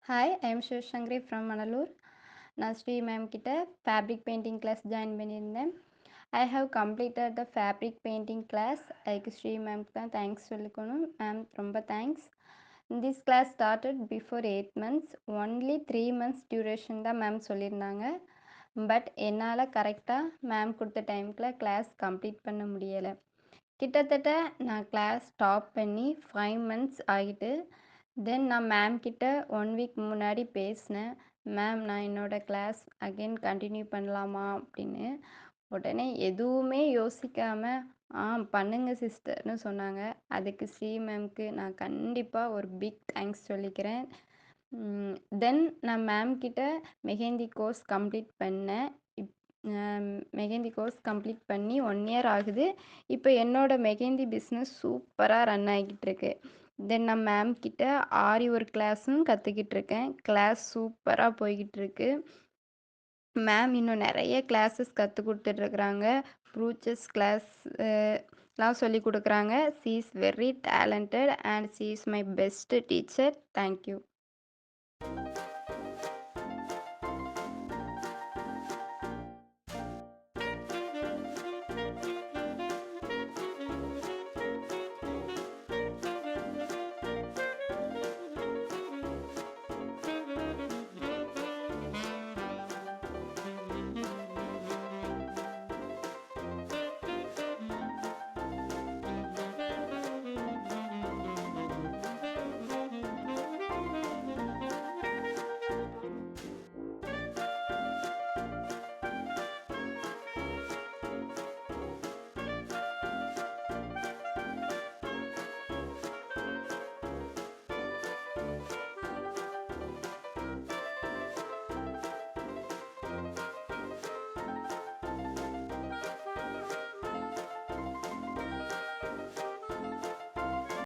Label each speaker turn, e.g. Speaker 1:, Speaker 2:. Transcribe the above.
Speaker 1: Hi, I am Sivasankari from Manalur. நான் Sri ma'am கிட்ட fabric painting class join பண்ணியிருந்தேன். I have completed the fabric painting class. அதுக்கு ஸ்ரீ மேம்க்கு தான் தேங்க்ஸ் சொல்லிக்கணும். மேம் ரொம்ப thanks. This class started before 8 months. Only 3 months duration தான் மேம் சொல்லியிருந்தாங்க. பட் என்னால் கரெக்டாக மேம் கொடுத்த டைமுக்குள்ள கிளாஸ் கம்ப்ளீட் பண்ண முடியலை. கிட்டத்தட்ட நான் கிளாஸ் ஸ்டாப் பண்ணி 5 months ஆகிட்டு. தென் நான் மேம் கிட்ட 1 வீக் முன்னாடி பேசினேன். மேம் நான் என்னோடய கிளாஸ் அகெயின் கண்டினியூ பண்ணலாமா அப்படின்னு. உடனே எதுவுமே யோசிக்காமல் பண்ணுங்க சிஸ்டர்னு சொன்னாங்க. அதுக்கு ஸ்ரீ மேம்க்கு நான் கண்டிப்பாக ஒரு பிக் தேங்க்ஸ் சொல்லிக்கிறேன். தென் நான் மேம் கிட்ட மெஹந்தி கோர்ஸ் கம்ப்ளீட் பண்ணேன். மெஹந்தி கோர்ஸ் கம்ப்ளீட் பண்ணி 1 year ஆகுது. இப்போ என்னோடய மெஹந்தி பிஸ்னஸ் சூப்பராக ரன் ஆகிட்டுருக்கு. தென் நான் மேம் கிட்ட ஆரி ஒர்க் கிளாஸும் கற்றுக்கிட்டுருக்கேன். கிளாஸ் சூப்பராக போய்கிட்டுருக்கு. மேம் இன்னும் நிறைய கிளாஸஸ் கற்றுக் கொடுத்துட்ருக்குறாங்க. ப்ரூச்சஸ் கிளாஸ் லாம் சொல்லிக் கொடுக்குறாங்க. She is very talented and she is my best teacher. Thank you.